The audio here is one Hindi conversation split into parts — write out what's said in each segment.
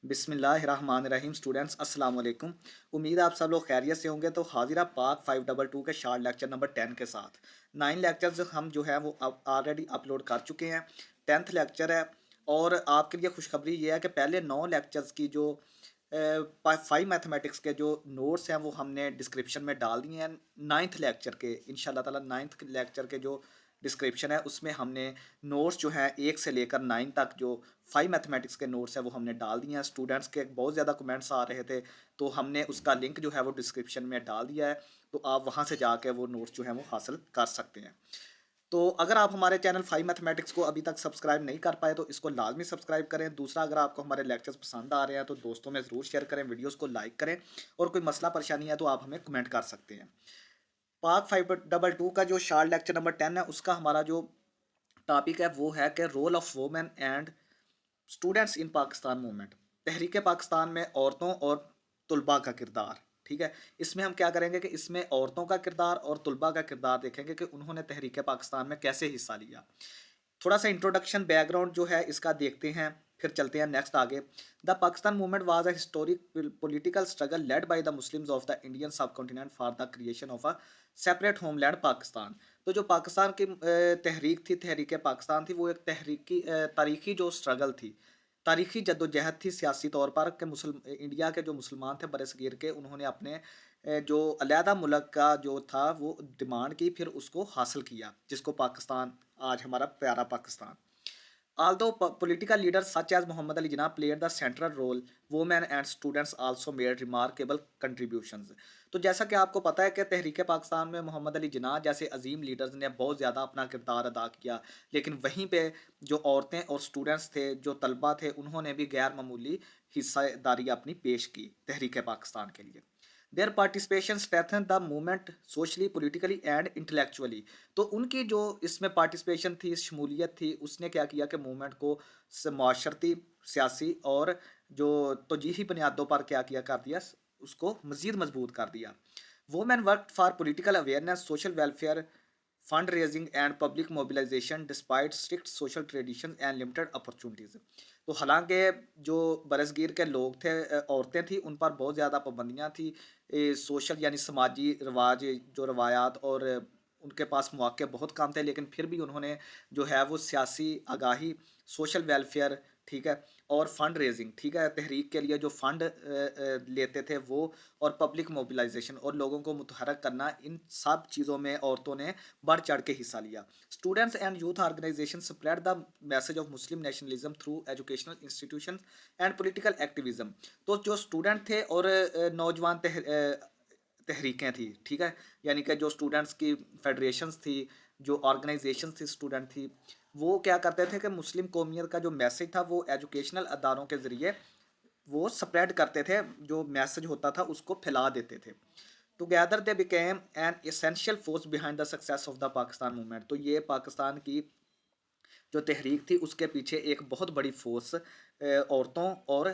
बिस्मिल्लाहिर्रहमानिर्रहीम। स्टूडेंट्स अस्सलाम वालेकुम। उम्मीद है आप सब लोग खैरियत से होंगे। तो हाजिरा पाक 522 के शार्ट लेक्चर नंबर 10 के साथ 9 लेक्चर्स हम जो है वो अब ऑलरेडी अपलोड कर चुके हैं। 10th लेक्चर है और आपके लिए खुशखबरी ये है कि पहले 9 लेक्चर्स की जो 5 मैथमेटिक्स के जो नोट्स हैं वो हमने डिस्क्रिप्शन में डाल दिए हैं। 9th लेक्चर के इंशाल्लाह ताला 9th लेक्चर के जो डिस्क्रिप्शन है उसमें हमने नोट्स जो हैं 1 से लेकर 9 तक जो 5 मैथमेटिक्स के नोट्स हैं वो हमने डाल दिए हैं। स्टूडेंट्स के बहुत ज़्यादा कमेंट्स आ रहे थे, तो हमने उसका लिंक जो है वो डिस्क्रिप्शन में डाल दिया है। तो आप वहाँ से जाके वो नोट्स जो हैं वो हासिल कर सकते हैं। तो अगर आप हमारे चैनल 5 मैथमेटिक्स को अभी तक सब्सक्राइब नहीं कर पाए तो इसको लाजमी सब्सक्राइब करें। दूसरा, अगर आपको हमारे लेक्चर्स पसंद आ रहे हैं तो दोस्तों में ज़रूर शेयर करें, वीडियोस को लाइक करें और कोई मसला परेशानी है तो आप हमें कमेंट कर सकते हैं। पार्ट 522 का जो शार्ट लेक्चर नंबर 10 है उसका हमारा जो टॉपिक है वो है कि role of women and students in Pakistan movement. तहरीक पाकिस्तान में औरतों और तुलबा का किरदार। ठीक है, इसमें हम क्या करेंगे कि इसमें औरतों का किरदार और तुलबा का किरदार देखेंगे कि उन्होंने तहरीक पाकिस्तान में कैसे हिस्सा लिया। थोड़ा सा इंट्रोडक्शन बैकग्राउंड जो है इसका देखते हैं, फिर चलते हैं नेक्स्ट आगे। The Pakistan movement was a historic political struggle led by the Muslims of the Indian subcontinent for the creation of a separate homeland Pakistan. तो जो पाकिस्तान की तहरीक थी, तहरीक पाकिस्तान थी, वो एक तारीखी जो स्ट्रगल थी, तारीखी जद्दोजहद थी सियासी तौर पर कि इंडिया के जो मुसलमान थे बरसगीर के, उन्होंने अपने जो अलहदा मुल्क का जो था वो डिमांड की, फिर उसको हासिल किया जिसको पाकिस्तान, आज हमारा प्यारा Pakistan. Although political leaders such as Muhammad Ali Jinnah played the central role, women and students also made remarkable contributions. तो जैसा कि आपको पता है कि तहरीक पाकिस्तान में मोहम्मद अली जिन्ना जैसे अजीम लीडर्स ने बहुत ज़्यादा अपना किरदार अदा किया, लेकिन वहीं पे जो औरतें और स्टूडेंट्स थे, जो तलबा थे, उन्होंने भी गैर मामूली हिस्सेदारी अपनी पेश की तहरीक पाकिस्तान के लिए। Their participation strengthen the movement socially, politically and intellectually. तो उनकी जो इसमें पार्टिसिपेशन थी, शमूलियत थी, उसने क्या किया कि मूवमेंट को माशरती, सियासी और जो तोजीही बुनियादों पर क्या किया कर दिया, उसको मज़ीद मजबूत कर दिया। Women work for political awareness, social welfare, fund raising and public mobilisation despite strict social tradition and limited opportunities. तो हालांकि जो बरसगीर के लोग थे, औरतें थी, उन पर बहुत ज़्यादा पाबंदियाँ थी, सोशल यानी समाजी रिवाज, जो रवायात और उनके पास मौके बहुत कम थे, लेकिन फिर भी उन्होंने जो है वो सियासी आगाही, सोशल वेलफेयर, ठीक है, और फंड रेजिंग, ठीक है, तहरीक के लिए जो फंड लेते थे वो, और पब्लिक मोबिलाइजेशन और लोगों को मुतहरक करना, इन सब चीज़ों में औरतों ने बढ़ चढ़ के हिस्सा लिया। Students and youth organisation spread the message of Muslim nationalism through educational institution and political activism. तो जो स्टूडेंट थे और नौजवान तहरीकें थी, ठीक है, यानी कि जो स्टूडेंट्स की फेडरेशंस थी, जो ऑर्गेनाइजेशन थी स्टूडेंट थी, वो क्या करते थे कि मुस्लिम कौमियत का जो मैसेज था वो एजुकेशनल अदारों के ज़रिए वो स्प्रेड करते थे, जो मैसेज होता था उसको फैला देते थे। Together they became an essential force behind the success of the Pakistan movement. तो ये पाकिस्तान की जो तहरीक थी उसके पीछे एक बहुत बड़ी फोर्स औरतों और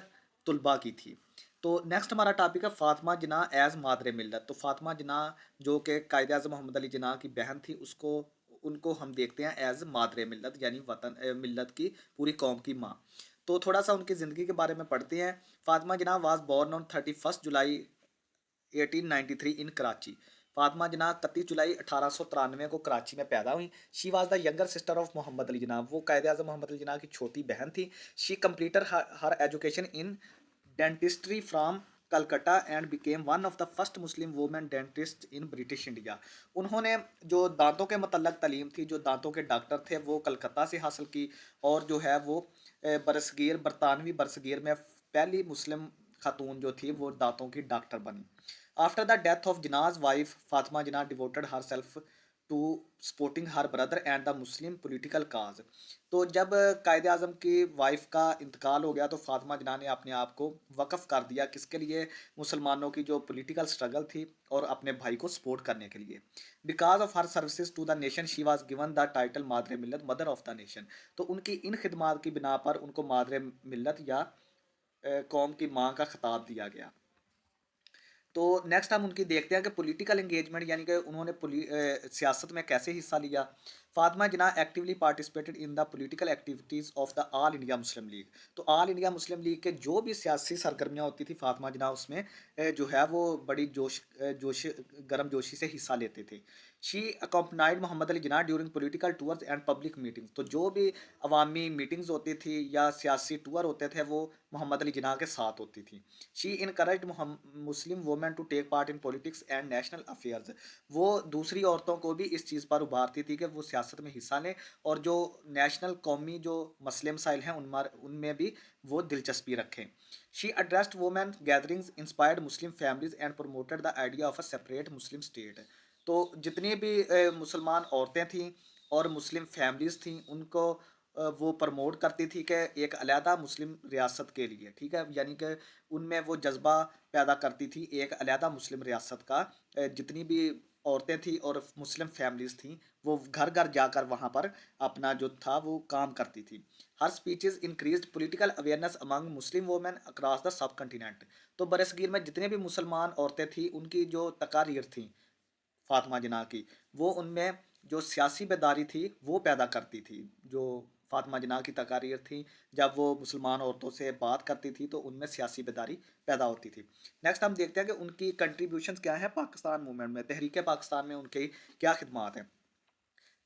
तुलबा की थी। तो नेक्स्ट हमारा टॉपिक है फातिमा जिन्ना एज मादरे मिल्लत। तो फातिमा जिन्ना जो कि कायद अज़म मोहम्मद अली जिन्ना की बहन थी, उसको उनको हम देखते हैं एज मादरे मिल्लत, यानी वतन मिल्लत की पूरी कौम की माँ। तो थोड़ा सा उनकी ज़िंदगी के बारे में पढ़ते हैं। Fatima Jinnah was born on 31 July 1893 in Karachi. Fatima Jinnah 31 जुलाई 1893 को कराची में पैदा हुई। She was the younger sister of Mohammad Ali Jinnah. वो कायद अज़म मोहम्मद अली जिन्ना की छोटी बहन थी। She completed her education in dentistry from Calcutta and became one of the first Muslim women dentist in British India. उन्होंने जो दांतों के मतलब तालीम थी, जो दांतों के डॉक्टर थे, वो कलकत्ता से हासिल की, और जो है वो बरसगीर, बरतानवी बरसगीर में पहली मुस्लिम खातून जो थी वो दांतों की डॉक्टर बनी। After the death of Jinnah's wife, Fatima Jinnah devoted herself to supporting her brother and the Muslim political cause. तो जब कायद आज़म की वाइफ का इंतकाल हो गया तो फातिमा जिना ने अपने आप को वक्फ कर दिया, किसके लिए? मुसलमानों की जो पॉलिटिकल स्ट्रगल थी और अपने भाई को सपोर्ट करने के लिए। Because of her services to the nation she was given the title Madar-e Millat, mother of the nation. तो उनकी इन खिदमात की बिना पर उनको मादरे मिल्लत या कौम की माँ का खिताब दिया गया। तो नेक्स्ट हम उनकी देखते हैं कि पॉलिटिकल एंगेजमेंट यानी कि उन्होंने सियासत में कैसे हिस्सा लिया। Fatima Jinnah actively participated in the political activities of the All India Muslim League. तो ऑल इंडिया मुस्लिम लीग के जो भी सियासी सरगर्मियाँ होती थी फातिमा जिन्ना उसमें जो है वो बड़ी जोश गर्म जोशी से हिस्सा लेते थे। She accompanied Mohammad Ali Jinnah during political tours and public meetings. तो जो भी अवामी मीटिंग्स होती थी या सियासी टूर होते थे वो मोहम्मद अली जिन्ना के साथ होती थी। She encouraged Muslim women to take part in politics and national affairs. वो दूसरी औरतों को भी इस चीज़ पर उभारती थी कि वो सियासत में हिस्सा लें और जो नेशनल कौमी जो मसले मसाइल हैं उनमें भी वो दिलचस्पी रखें। She addressed women gatherings inspired Muslim families and promoted the idea of a separate Muslim state. तो जितनी भी मुसलमान औरतें थीं और मुस्लिम फैमिलीज थीं उनको वो प्रमोट करती थी कि एक अलहदा मुस्लिम रियासत के लिए, ठीक है, यानी कि उनमें वो जज्बा पैदा करती थी एक अलहदा मुस्लिम रियासत का। जितनी भी औरतें थी और मुस्लिम फैमिलीज थीं वो घर घर जाकर वहाँ पर अपना जो था वो काम करती थी। Her speeches increased political awareness among Muslim women across the subcontinent. तो बरसगीर में जितने भी मुसलमान औरतें थीं उनकी जो तकारीर थी फातिमा जिन्ना की, वो उनमें जो सियासी बेदारी थी वो पैदा करती थी। जो फातिमा जिन्ना की तकारीर थी, जब वो मुसलमान औरतों से बात करती थी तो उनमें सियासी बेदारी पैदा होती थी। नेक्स्ट हम देखते हैं कि उनकी कंट्रीब्यूशंस क्या है पाकिस्तान मूवमेंट में, तहरीक पाकिस्तान में उनकी क्या खिदमात हैं।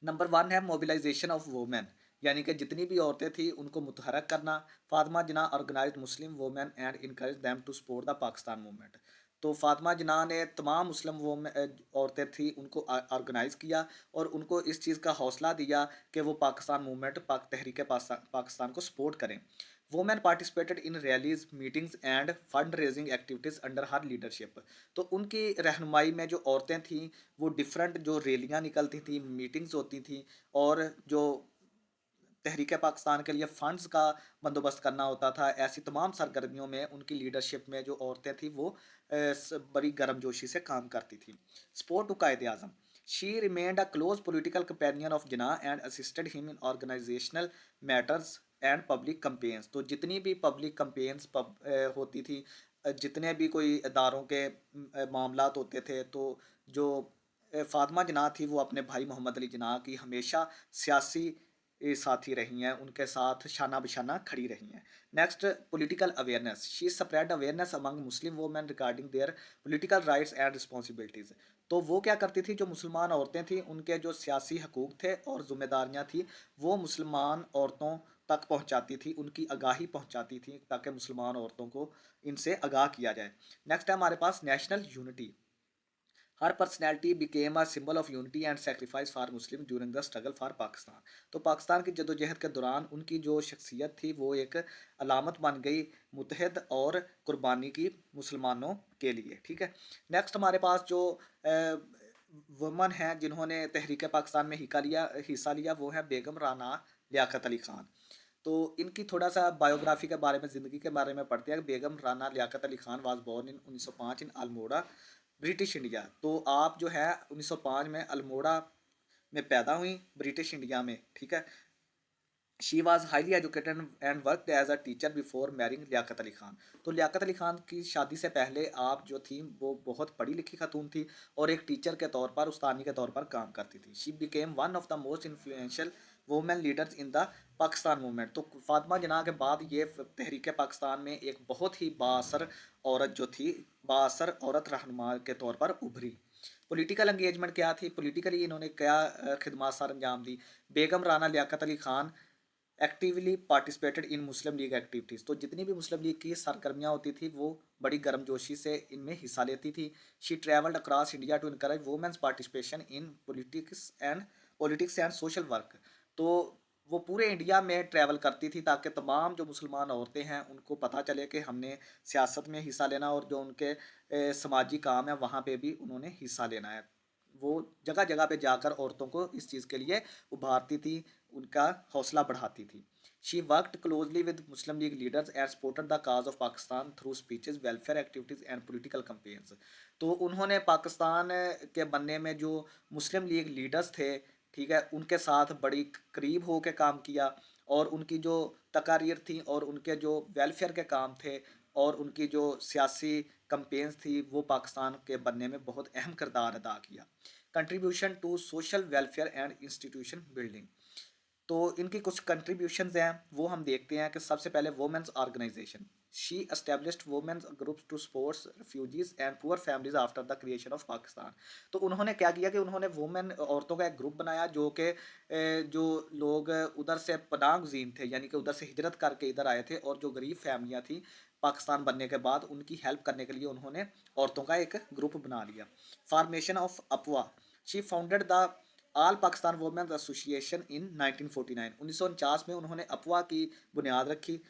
नंबर वन है मोबिलाइजेशन ऑफ वुमेन, यानी कि जितनी भी औरतें थी उनको मुतहरक करना। Fatima Jinnah organise Muslim women and encourage them to support the Pakistan movement. तो फातिमा जिन्ना ने तमाम मुस्लिम औरतें थी उनको ऑर्गेनाइज़ किया और उनको इस चीज़ का हौसला दिया कि वो पाकिस्तान मूवमेंट तहरीक पाकिस्तान को सपोर्ट करें। Women participated in rallies meetings end fund raising activities under her leadership. तो उनकी रहनुमाई में जो औरतें थीं वो डिफरेंट जो रैलियाँ निकलती थी, मीटिंग्स होती थी और जो तहरीक पाकिस्तान के लिए फ़ंड्स का बंदोबस्त करना होता था। ऐसी तमाम सरगर्मियों में उनकी लीडरशिप में जो औरतें थीं वो बड़ी गर्मजोशी से काम करती थीं। Support to Quaid-e-Azam. She remained a close political companion of Jinnah and assisted him in organisational matters and public campaigns. तो जितनी भी पब्लिक कैंपेन्स होती थी, जितने भी कोई इदारों के मामलात होते थे तो जो फातिमा जिन्ना थी वो अपने भाई मोहम्मद अली जिन्ना की हमेशा सियासी साथी रही हैं, उनके साथ शाना बिशाना खड़ी रही हैं। Next political awareness. She spread awareness among Muslim women regarding their political rights and responsibilities. तो वो क्या करती थी, जो मुसलमान औरतें थीं उनके जो सियासी हकूक़ थे और ज़िम्मेदारियाँ थी वो मुसलमान औरतों तक पहुँचाती थी, उनकी आगाही पहुँचाती थी ताकि मुसलमान औरतों को इनसे आगाह किया जाए। नेक्स्ट है हमारे पास national unity. Her personality became a symbol of unity and sacrifice for Muslim during the struggle for Pakistan. तो पाकिस्तान की जदोजहद के दौरान उनकी जो शख्सियत थी वो एक अलामत बन गई मुतहद और कुर्बानी की मुसलमानों के लिए, ठीक है। नेक्स्ट हमारे पास जो वुमन हैं जिन्होंने तहरीक पाकिस्तान में हिस्सा लिया वो है बेगम राना लियाकत अली ख़ान। तो इनकी थोड़ा सा बायोग्राफी के बारे में, ज़िंदगी के बारे में पढ़ते हैं। Begum Rana Liaquat Ali Khan was born in 1905 in Almora, British India. तो आप जो है 1905 में अल्मोड़ा में पैदा हुई ब्रिटिश इंडिया में, ठीक है। She was highly educated and worked as a teacher before marrying Liaquat Ali Khan. तो लियाकत अली खान की शादी से पहले आप जो थी वो बहुत पढ़ी लिखी खातून थी और एक टीचर के तौर पर, उस्तानी के तौर पर काम करती थी। She became one of the most influential women leaders in the Pakistan movement. तो फातिमा जिन्ना के बाद ये तहरीक पाकिस्तान में एक बहुत ही बाअसर औरत जो थी, बाअसर औरत रहनुमा के तौर पर उभरी। पॉलिटिकल एंगेजमेंट क्या थी, पॉलिटिकली इन्होंने क्या खिदमत सर अंजाम दी। Begum Rana Liaquat Ali Khan actively participated in Muslim League activities. तो जितनी भी मुस्लिम लीग की सरगर्मियाँ होती थी वो बड़ी गर्मजोशी से इनमें हिस्सा लेती थी। She travelled across India to encourage women's participation in politics and social work. तो वो पूरे इंडिया में ट्रैवल करती थी ताकि तमाम जो मुसलमान औरतें हैं उनको पता चले कि हमने सियासत में हिस्सा लेना और जो उनके समाजी काम है वहाँ पे भी उन्होंने हिस्सा लेना है। वो जगह जगह पे जाकर औरतों को इस चीज़ के लिए उभारती थी, उनका हौसला बढ़ाती थी। She worked closely with Muslim league leaders and supported the cause of Pakistan through speeches, welfare activities and political campaigns. तो उन्होंने पाकिस्तान के बनने में जो मुस्लिम लीग लीडर्स थे, ठीक है, उनके साथ बड़ी करीब हो के काम किया और उनकी जो तकारीर थी और उनके जो वेलफेयर के काम थे और उनकी जो सियासी कैंपेन्स थी वो पाकिस्तान के बनने में बहुत अहम किरदार अदा किया। Contribution to social welfare and institution building. तो इनकी कुछ कंट्रीब्यूशंस हैं वो हम देखते हैं कि सबसे पहले women's organisation. She established women's groups to supports refugees and poor families after the creation of Pakistan. तो उन्होंने क्या किया कि उन्होंने वुमेन औरतों का एक ग्रुप बनाया जो कि जो लोग उधर से पनाह गुज़ीन थे, यानी कि उधर से हिजरत करके इधर आए थे, और जो गरीब फैमिलियाँ थी पाकिस्तान बनने के बाद उनकी हेल्प करने के लिए उन्होंने औरतों का एक ग्रुप बना लिया। फॉर्मेशन ऑफ अपवा। She founded the All Pakistan Women's Association in 1949। 1949 में उन्होंने अपवा की बुनियाद रखी।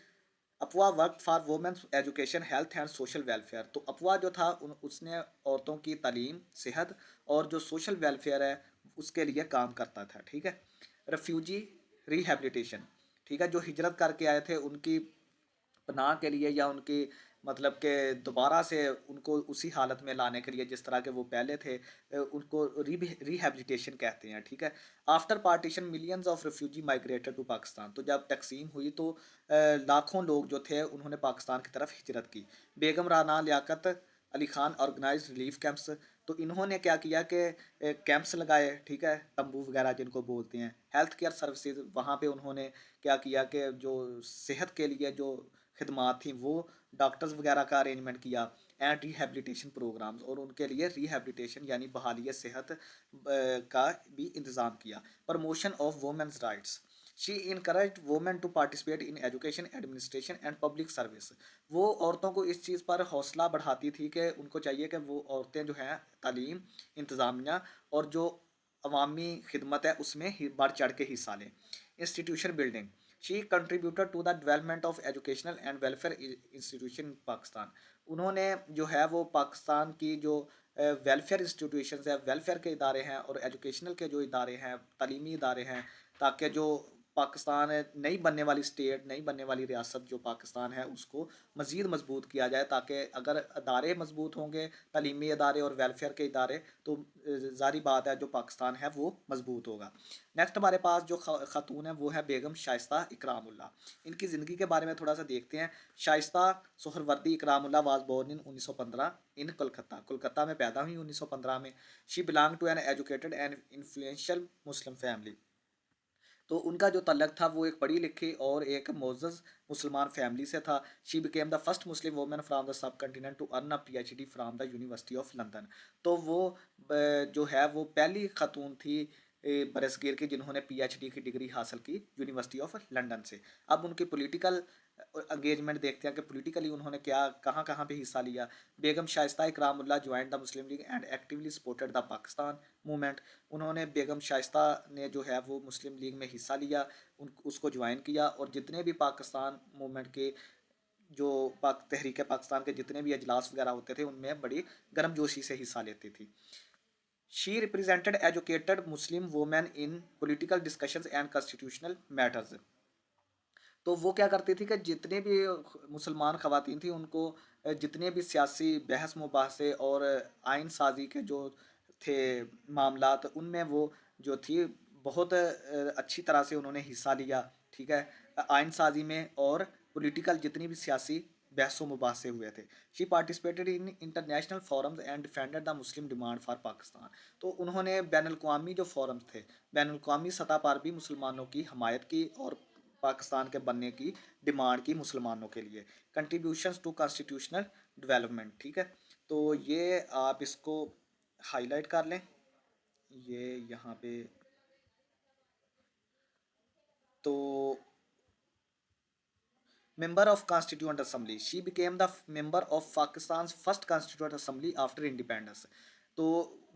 अपवा work for women's education health and social welfare. तो अपवा जो था उसने औरतों की तालीम, सेहत और जो सोशल वेलफेयर है उसके लिए काम करता था। ठीक है। Refugee rehabilitation. ठीक है, जो हिजरत करके आए थे उनकी पनाह के लिए, या उनकी मतलब के दोबारा से उनको उसी हालत में लाने के लिए जिस तरह के वो पहले थे, उनको रिहेबिलिटेशन कहते हैं। ठीक है। After partition millions of refugee migrated to Pakistan. तो जब तकसीम हुई तो लाखों लोग जो थे उन्होंने पाकिस्तान की तरफ हिजरत की। Begum Rana Liaquat Ali Khan organise relief camps. तो इन्होंने क्या किया कि कैंप्स लगाए, ठीक है, तंबू वगैरह जिनको बोलते हैं। हेल्थ केयर सर्विसेज, वहाँ पे उन्होंने क्या किया कि जो सेहत के लिए जो खिदमात थी वो डॉक्टर्स वगैरह का अरेंजमेंट किया। एंड रिहेबिलिटेशन प्रोग्राम्स, और उनके लिए रिहेबिलिटेशन यानी बहाली सेहत का भी इंतज़ाम किया। Promotion of women's rights. She encourage women to participate in education, administration and public service. वो औरतों को इस चीज़ पर हौसला बढ़ाती थी कि उनको चाहिए कि वो औरतें जो हैं तालीम, इंतज़ामिया और जो अवामी खिदमत है उसमें ही बढ़ चढ़ के हिस्सा लें। Institution building. She contributed to the development of educational and welfare institution in Pakistan. उन्होंने जो है वो पाकिस्तान की जो वेलफेयर इंस्टीट्यूशंस है, वेलफेयर के इदारे हैं और एजुकेशनल के जो इदारे हैं, तालीमी इदारे हैं, ताकि जो पाकिस्तान नई बनने वाली स्टेट, नई बनने वाली रियासत जो पाकिस्तान है उसको मज़ीद मजबूत किया जाए, ताकि अगर अदारे मजबूत होंगे, तालीमी इदारे और वेलफेयर के इदारे, तो ज़ाहिर बात है जो पाकिस्तान है वो मजबूत होगा। नेक्स्ट हमारे पास जो खातून है वो है बेगम शाइस्ता इकरामुल्ला। इनकी ज़िंदगी के बारे में थोड़ा सा देखते हैं। Shaista Suhrawardy Ikramullah was born in 1915 in Kolkata. Kolkata में पैदा हुई 1915 में। She belong to an educated and influential Muslim family. तो उनका जो तल्लक था वो एक पढ़ी लिखी और एक मोअज़्ज़ज़ मुसलमान फैमिली से था। She became the first Muslim woman from the subcontinent to earn a PhD from the University of London. तो वो जो है वो पहली खातून थी बरसगीर की जिन्होंने पीएचडी की डिग्री हासिल की यूनिवर्सिटी ऑफ लंदन से। अब उनकी पॉलिटिकल एंगेजमेंट देखते हैं कि पॉलिटिकली उन्होंने क्या कहाँ कहाँ पे हिस्सा लिया। Begum Shaista Ikramullah joined the Muslim League and actively supported the Pakistan movement. उन्होंने बेगम शाइस्ता ने जो है वो मुस्लिम लीग में हिस्सा लिया, उसको ज्वाइन किया, और जितने भी पाकिस्तान मूवमेंट के जो तहरीक पाकिस्तान के जितने भी अजलास वगैरह होते थे उनमें बड़ी गर्मजोशी से हिस्सा लेती थी। She represented educated Muslim women in political discussions and constitutional matters. तो वो क्या करती थी कि जितने भी मुसलमान ख़वातीन थी उनको जितने भी सियासी बहस मुबाहसे और आइन साजी के जो थे मामलात, उनमें वो जो थी बहुत अच्छी तरह से उन्होंने हिस्सा लिया। ठीक है। आइन साजी में और पॉलिटिकल जितनी भी सियासी बहसों मुबाहसे हुए थे। She participated in international forums and defended the Muslim demand for Pakistan. तो उन्होंने बैन अवी जो फोरम्स थे, बैन अवी सतह पर भी मुसलमानों की हमायत की और पाकिस्तान के बनने की डिमांड की मुसलमानों के लिए। Contributions to constitutional development. ठीक है। तो ये आप इसको हाईलाइट कर लें, ये यहाँ पे। तो member of constituent assembly, she became the member of Pakistan first constituent assembly after independence. तो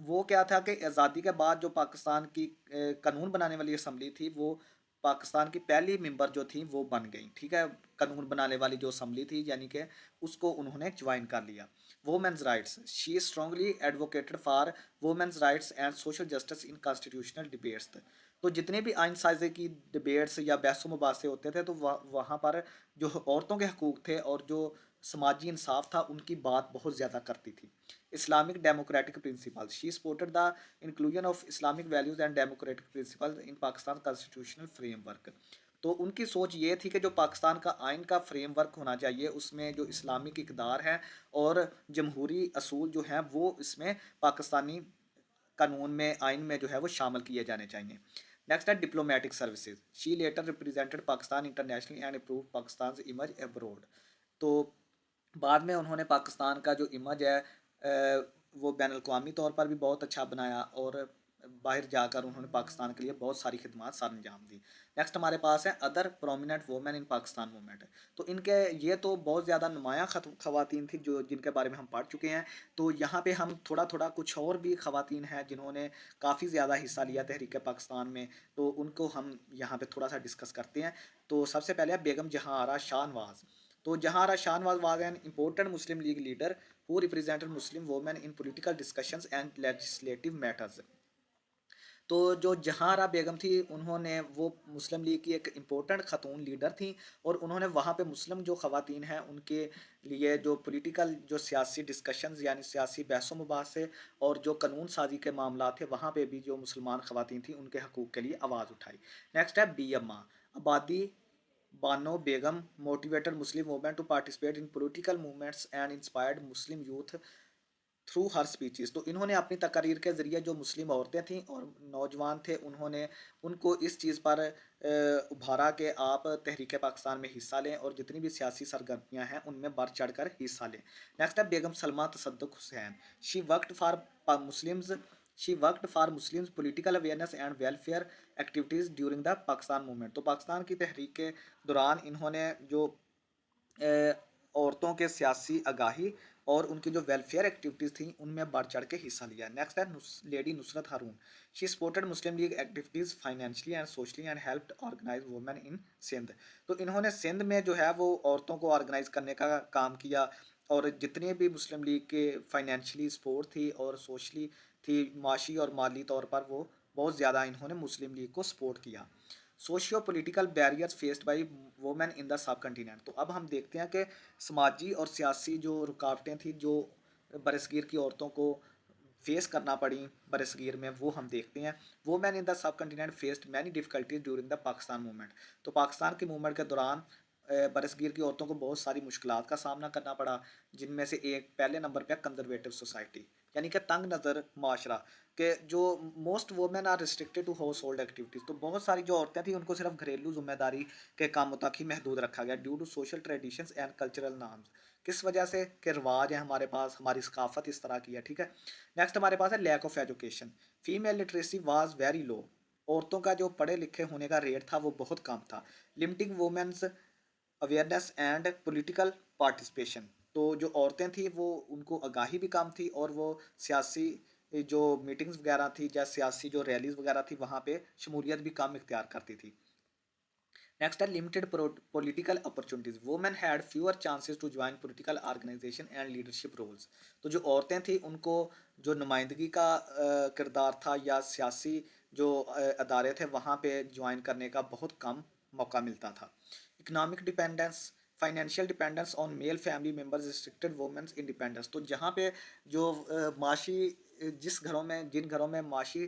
वो क्या था कि आज़ादी के बाद जो पाकिस्तान की कानून बनाने वाली असम्बली थी वो पाकिस्तान की पहली मेंबर जो थी वो बन गई। ठीक है। कानून बनाने वाली जो असम्बली थी यानी कि उसको उन्होंने ज्वाइन कर लिया। Women's rights. She strongly advocated for women's rights and social justice in constitutional debates. तो जितने भी आइन साजे की डिबेट्स या बहस मुबासे होते थे तो वहाँ पर जो औरतों के हकूक़ थे और जो समाजी इंसाफ था उनकी बात बहुत ज़्यादा करती थी। Islamic democratic principle. She supported the inclusion of Islamic values and democratic principle in Pakistan constitutional framework. तो उनकी सोच ये थी कि जो पाकिस्तान का आइन का फ्रेमवर्क होना चाहिए उसमें जो इस्लामिक इक़्तिदार है और जमहूरी असूल जो हैं वो इसमें पाकिस्तानी कानून में आइन में जो है वो शामिल किए जाने चाहिए। नेक्स्ट है diplomatic services. She later represented Pakistan internationally and improve Pakistan image abroad. तो बाद में उन्होंने पाकिस्तान का जो इमेज है वो बैन अवी तौर पर भी बहुत अच्छा बनाया और बाहर जाकर उन्होंने पाकिस्तान के लिए बहुत सारी खिदमत सर अंजाम दी। नेक्स्ट हमारे पास है other prominent women in Pakistan movement. तो इनके ये तो बहुत ज़्यादा नुमाया खवातीन थी जो जिनके बारे में हम पढ़ चुके हैं। तो यहाँ पे हम थोड़ा थोड़ा कुछ और भी खवातीन हैं जिन्होंने काफ़ी ज़्यादा हिस्सा लिया तहरीक पाकिस्तान में, तो उनको हम यहाँ पे थोड़ा सा डिस्कस करते हैं। तो सबसे पहले है बेगम जहां आरा शाहनवाज। तो Jahan Ara Shahnawaz was an important Muslim League leader who represented Muslim women in political discussions and legislative matters। तो जो जहांरा बेगम थी उन्होंने वो मुस्लिम लीग की एक इम्पोर्टेंट ख़तून लीडर थी और उन्होंने वहाँ पे मुस्लिम जो ख़वातीन हैं उनके लिए जो पॉलिटिकल जो सियासी डिस्कशंस यानी सियासी बहस मुबासे और जो कानून साजी के मामला थे वहाँ पे भी जो मुसलमान ख़वातीन थी उनके हकूक़ के लिए आवाज़ उठाई। नेक्स्ट है Bi Amma Abadi Bano Begum motivated Muslim women to participate in political movements and inspired Muslim youth through her speeches. तो इन्होंने अपनी तकारीर के ज़रिए जो मुस्लिम औरतें थीं और नौजवान थे उन्होंने उनको इस चीज़ पर उभारा कि आप तहरीक पाकिस्तान में हिस्सा लें और जितनी भी सियासी सरगर्मियाँ हैं उनमें बढ़ चढ़ कर हिस्सा लें। नेक्स्ट है Begum Salma Tasadduq Hussain. She worked for Muslims she worked for Muslims political awareness and welfare activities during the Pakistan movement. तो पाकिस्तान की तहरीक के दौरान इन्होंने जो औरतों के सियासी आगाही और उनकी जो वेलफेयर एक्टिविटीज़ थी उनमें बढ़ चढ़ के हिस्सा लिया। नेक्स्ट है lady Nusrat Haroon. She supported Muslim League activities financially and socially and helped organise women in Sindh. तो इन्होंने सिंध में जो है वो औरतों को ऑर्गेनाइज करने का काम किया और जितने भी मुस्लिम लीग के फाइनेंशियली सपोर्ट थी और सोशली थी, माशी और माली तौर पर वो बहुत ज़्यादा इन्होंने मुस्लिम लीग को सपोर्ट किया। Socio political barriers faced by women in the subcontinent. तो अब हम देखते हैं कि समाजी और सियासी जो रुकावटें थी जो बरसगीर की औरतों को फेस करना पड़ी बरसगीर में वो हम देखते हैं। Women in the sub continent faced many difficulties during the Pakistan movement. तो पाकिस्तान के मूवमेंट के दौरान बरसगीर की औरतों को बहुत सारी मुश्किलात का सामना करना पड़ा, जिनमें से एक पहले नंबर पे कंजर्वेटिव सोसाइटी यानी कि तंग नज़र माशरा के जो most women are restricted to household activities. तो बहुत सारी जो औरतें थी उनको सिर्फ घरेलू जिम्मेदारी के कामों तक ही महदूद रखा गया due to social traditions and cultural norms. किस वजह से के रिवाज है हमारे पास, हमारी सकाफत इस तरह की है, ठीक है। नेक्स्ट हमारे पास है lack of education. Female literacy was very low. औरतों का जो पढ़े लिखे होने का रेट था वो बहुत कम था। Limiting women's awareness and political participation. तो जो औरतें थी वो उनको आगाही भी कम थी और वो सियासी जो मीटिंग्स वगैरह थी या सियासी जो रैलीज वगैरह थी वहाँ पे शमूलियत भी कम इख्तियार करती थी। नेक्स्ट है limited political opportunities. Women had fewer chances to join political organisation and leadership roles. तो जो औरतें थी उनको जो नुमाइंदगी का किरदार था या सियासी जो अदारे थे वहाँ पे ज्वाइन करने का बहुत कम मौका मिलता था। Economic dependence financial dependence on male family members restricted women's independence. तो जहाँ पे जो माशी जिस घरों में जिन घरों में माशी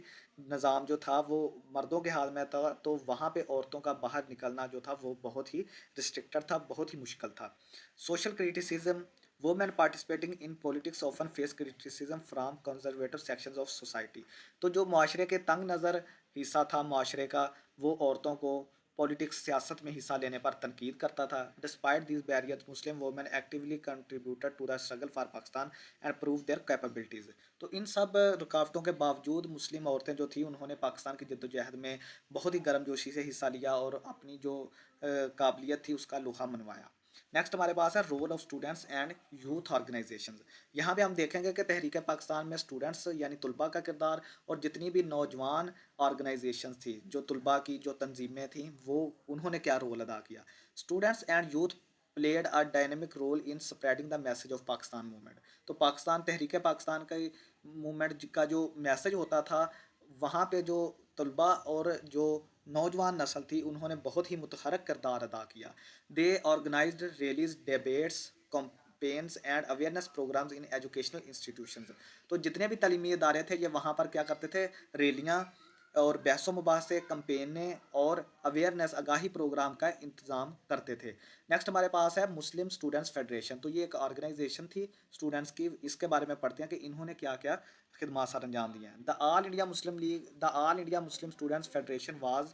निज़ाम जो था वो मर्दों के हाथ में था तो वहाँ पे औरतों का बाहर निकलना जो था वो बहुत ही रिस्ट्रिक्टेड था, बहुत ही मुश्किल था। Social criticism women participating in politics often face criticism from conservative sections of society. तो जो माशरे के तंग नज़र हिस्सा था माशरे का वो औरतों को पॉलिटिक्स सियासत में हिस्सा लेने पर तनकीद करता था। Despite these barriers Muslim women actively contributed to the struggle for Pakistan and prove their capabilities. तो इन सब रुकावटों के बावजूद मुस्लिम औरतें जो थी उन्होंने पाकिस्तान की जद्दोजहद में बहुत ही गर्मजोशी से हिस्सा लिया और अपनी जो काबिलियत थी उसका लोहा मनवाया। नेक्स्ट हमारे पास है role of students and youth organisations. यहाँ पे हम देखेंगे कि तहरीक पाकिस्तान में स्टूडेंट्स यानी तुलबा का किरदार और जितनी भी नौजवान ऑर्गेनाइजेशंस थी जो तुलबा की जो तंजीमें थी वो उन्होंने क्या रोल अदा किया। Students and youth played a dynamic role in spreading the message of Pakistan movement. तो पाकिस्तान तहरीक पाकिस्तान का मूवमेंट का जो मैसेज होता था वहाँ पे जो तलबा और जो नौजवान नस्ल थी उन्होंने बहुत ही मुतहरक किरदार अदा किया। They organised rallies debates campaigns and awareness programmes in educational institutions. तो जितने भी तालीमी इदारे थे ये वहाँ पर क्या करते थे, रैलियाँ और बहसों मुबाहसे कैंपेने और अवेयरनेस आगाही प्रोग्राम का इंतज़ाम करते थे। नेक्स्ट हमारे पास है मुस्लिम स्टूडेंट्स फेडरेशन। तो ये एक ऑर्गेनाइजेशन थी स्टूडेंट्स की। इसके बारे में पढ़ते हैं कि इन्होंने क्या क्या खिदमात सर अंजाम दिए हैं। The All India Muslim students Federation was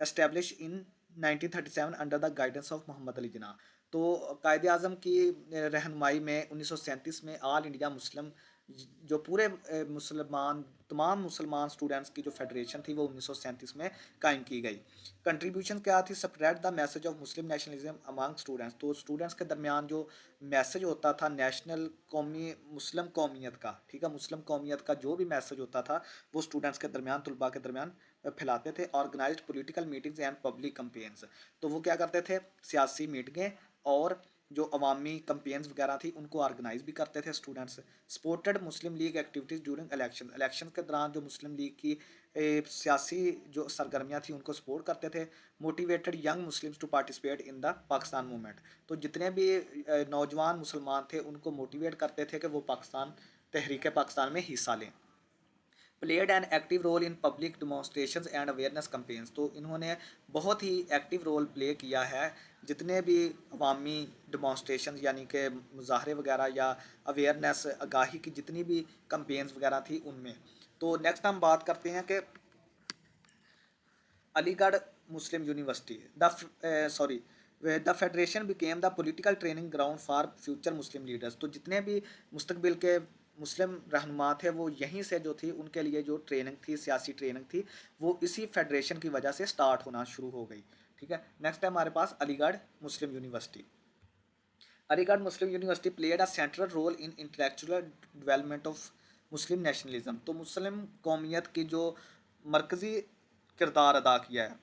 establish in 1937 under the guidance of Mohammad Ali Jinnah. तो कायदे आज़म की रहनुमाई में 1937 में ऑल इंडिया मुस्लिम जो पूरे मुसलमान तमाम मुसलमान स्टूडेंट्स की जो फेडरेशन थी वो 1937 में कायम की गई। कंट्रीब्यूशन क्या थी? Spread the message of Muslim nationalism among students. तो स्टूडेंट्स के दरमियान जो मैसेज होता था नेशनल कौमी मुस्लिम कौमियत का, ठीक है, मुस्लिम कौमियत का जो भी मैसेज होता था वो स्टूडेंट्स के दरमियान तलबा के दरमियान फैलाते थे। Organised political meetings and public campaigns. तो वो क्या करते थे? सियासी मीटिंगें और जो अवामी कंपेन्स वगैरह थी उनको ऑर्गेनाइज भी करते थे students. Supported Muslim League activities during election के दौरान जो मुस्लिम लीग की सियासी जो सरगर्मियाँ थी उनको सपोर्ट करते थे। Motivated young Muslims to participate in the Pakistan movement. तो जितने भी नौजवान मुसलमान थे उनको मोटिवेट करते थे कि वो पाकिस्तान तहरीक पाकिस्तान में हिस्सा लें। Played an active role in public demonstration and awareness campaigns. तो इन्होंने बहुत ही एक्टिव रोल प्ले किया है जितने भी अवामी डिमॉन्स्ट्रेशन यानी कि मुजाहरे वगैरह या अवेयरनेस आगाही की जितनी भी कैंपेन्स वगैरह थी उनमें। तो नेक्स्ट हम बात करते हैं कि Aligarh Muslim University the federation became the political training ground for future Muslim leaders. तो जितने भी मुस्तकबिल के मुस्लिम रहनुमा थे वो यहीं से जो थी उनके लिए जो ट्रेनिंग थी, सियासी ट्रेनिंग थी, वो इसी फेडरेशन की वजह से स्टार्ट होना शुरू हो गई। ठीक है, नेक्स्ट है हमारे पास Aligarh Muslim University. Aligarh Muslim University played a central role in intellectual development of Muslim nationalism. तो मुस्लिम कौमियत की जो मरकज़ी किरदार अदा किया है,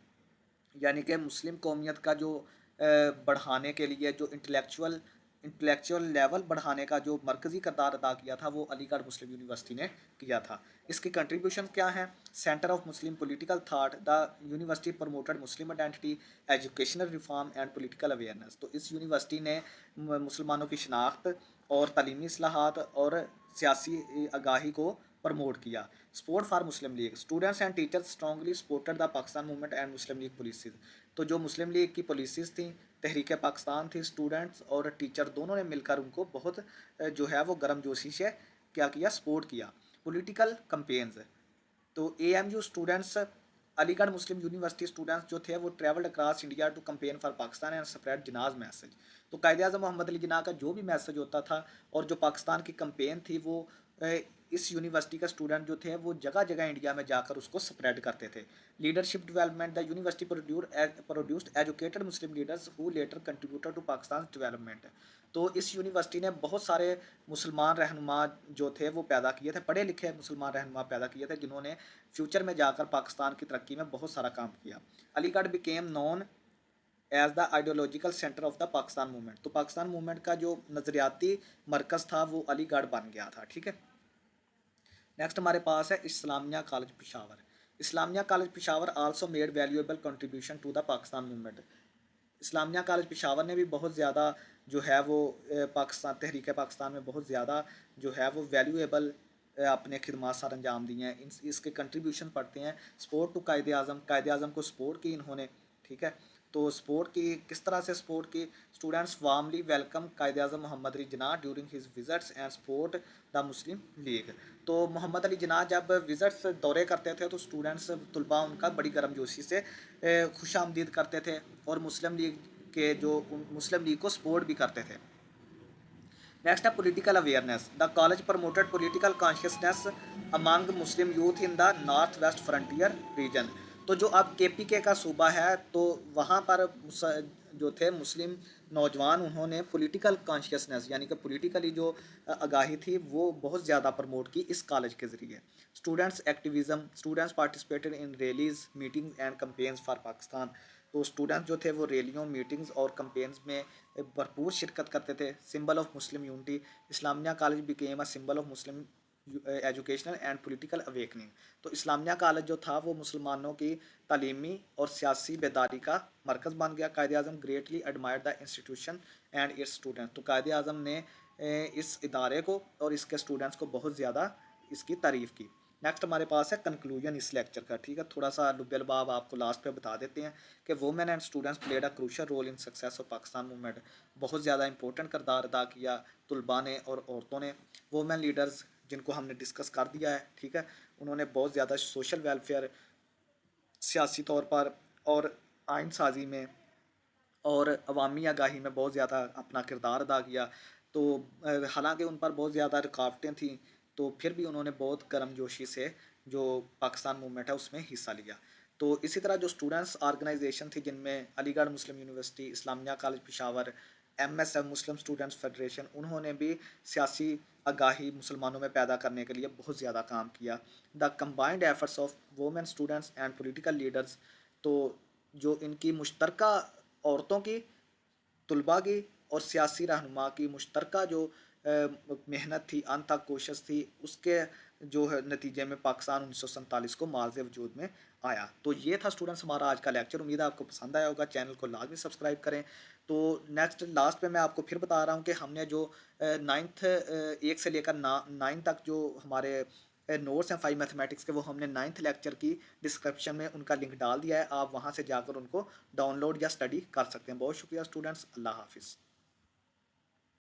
यानी कि मुस्लिम कौमियत का जो बढ़ाने के लिए जो इंटेलेक्चुअल लेवल बढ़ाने का जो मरकज़ी किरदार अदा किया था वो अलीगढ़ मुस्लिम यूनिवर्सिटी ने किया था। इसकी कंट्रीब्यूशन क्या है? Centre of Muslim political thought. The university promoted Muslim identity, educational reform and political awareness. तो इस यूनिवर्सिटी ने मुसलमानों की शनाख्त और तलीमी असलाहत और सियासी आगाही को प्रमोट किया। Support for Muslim league. Students and teachers strongly supported the Pakistan movement and Muslim league policies. तो जो मुस्लिम लीग की पॉलिसीज़ थी, तहरीक पाकिस्तान थी, स्टूडेंट्स और टीचर दोनों ने मिलकर उनको बहुत जो है वो गर्मजोशी से क्या किया? सपोर्ट किया। Political campaigns. तो AMU students Aligarh Muslim University students जो थे वो travelled across India to campaign for Pakistan and spread Jinnah's message. तो कायदे आज़म मोहम्मद अली जिन्ना का जो भी मैसेज होता था और जो पाकिस्तान की कंपेन थी वो इस यूनिवर्सिटी का स्टूडेंट जो थे वो जगह जगह इंडिया में जाकर उसको स्प्रेड करते थे। Leadership development. The university produced educated Muslim leaders who later contributed to Pakistan development. तो इस यूनिवर्सिटी ने बहुत सारे मुसलमान रहनुमा जो थे वो पैदा किए थे, पढ़े लिखे मुसलमान रहनुमा पैदा किए थे जिन्होंने फ्यूचर में जाकर पाकिस्तान की तरक्की में बहुत सारा काम किया। Aligarh became known as the ideological centre of the Pakistan movement. तो पाकिस्तान मूवमेंट का जो नज़रियाती मरकज़ था वो अलीगढ़ बन गया था। ठीक है, नेक्स्ट हमारे पास है Islamia College Peshawar. Islamia College Peshawar also made valuable contribution to the Pakistan movement. Islamia College Peshawar ने भी बहुत ज़्यादा जो है वो पाकिस्तान तहरीक पाकिस्तान में बहुत ज़्यादा जो है वो वैल्यूएबल अपने खिदमात सर अंजाम दिए हैं। इसके कंट्रीब्यूशन पढ़ते हैं। सपोर्ट टू कायदे आज़म को सपोर्ट की इन्होंने। ठीक है, तो सपोर्ट की किस तरह से सपोर्ट की? Students warmly welcome Quaid-e Azam Mohammad Ali Jinnah during his visits and support the Muslim League. तो मोहम्मद अली जिन्ना जब विजिट्स दौरे करते थे तो स्टूडेंट्स तलबा उनका बड़ी गर्मजोशी से खुश आमदीद करते थे और मुस्लिम लीग के जो मुस्लिम लीग को सपोर्ट भी करते थे। नेक्स्ट है political awareness. The college promoted political consciousness among Muslim youth in the North West Frontier region. तो जो अब KPK का सूबा है तो वहाँ पर जो थे मुस्लिम नौजवान उन्होंने पॉलिटिकल कॉन्शियसनेस यानी कि पॉलिटिकली जो आगाही थी वो बहुत ज़्यादा प्रमोट की इस कॉलेज के ज़रिए। Students activism. Students participated in rallies meetings and campaigns for Pakistan. तो स्टूडेंट्स जो थे वो रैलियों मीटिंग्स और कैंपेन्स में भरपूर शिरकत करते थे। Symbol of Muslim unity. Islamia college became a symbol of Muslim educational and political awakening. तो इस्लामिया कॉलेज जो था वो मुसलमानों की तालीमी और सियासी बेदारी का मरकज़ बन गया। Quaid-e Azam greatly admire the institution and its students. तो कायदे आज़म ने इस इदारे को और इसके स्टूडेंट्स को बहुत ज़्यादा इसकी तारीफ़ की। नेक्स्ट हमारे पास है कंक्लूजन इस लेक्चर का, ठीक है। थोड़ा सा लुब्बा आपको लास्ट पे बता देते हैं कि women and students played a crucial role in success of Pakistan movement. बहुत ज़्यादा इंपॉर्टेंट किरदार अदा किया तलबा ने और औरतों ने। वुमेन लीडर्स जिनको हमने डिस्कस कर दिया है, ठीक है, उन्होंने बहुत ज़्यादा सोशल वेलफेयर, सियासी तौर पर और आइन साजी में और अवामी आगाही में बहुत ज़्यादा अपना किरदार अदा किया। तो हालांकि उन पर बहुत ज़्यादा रुकावटें थीं, तो फिर भी उन्होंने बहुत गर्मजोशी से जो पाकिस्तान मूवमेंट है उसमें हिस्सा लिया। तो इसी तरह जो स्टूडेंट्स ऑर्गेनाइजेशन थी, जिनमें Aligarh Muslim University, Islamia college Peshawar, MSF Muslim students federation, उन्होंने भी सियासी आगाही मुसलमानों में पैदा करने के लिए बहुत ज़्यादा काम किया। The combined efforts of women students and political leaders, तो जो इनकी मुश्तरका औरतों की, तलबा की और सियासी रहनुमा की मुश्तरका जो मेहनत थी, अनथक कोशिश थी, उसके जो है नतीजे में पाकिस्तान 1947 को मार्ज़ वजूद में आया। तो ये था स्टूडेंट्स हमारा आज का लेक्चर। उम्मीद है आपको पसंद आया होगा। चैनल को लाजमी सब्सक्राइब करें। तो नेक्स्ट लास्ट पे मैं आपको फिर बता रहा हूँ कि हमने जो नाइन्थ 1 से लेकर 9 तक जो हमारे नोट्स हैं 5 मैथमेटिक्स के, वो हमने 9th लेक्चर की डिस्क्रिप्शन में उनका लिंक डाल दिया है। आप वहाँ से जाकर उनको डाउनलोड या स्टडी कर सकते हैं। बहुत शुक्रिया स्टूडेंट्स। अल्लाह हाफिज़।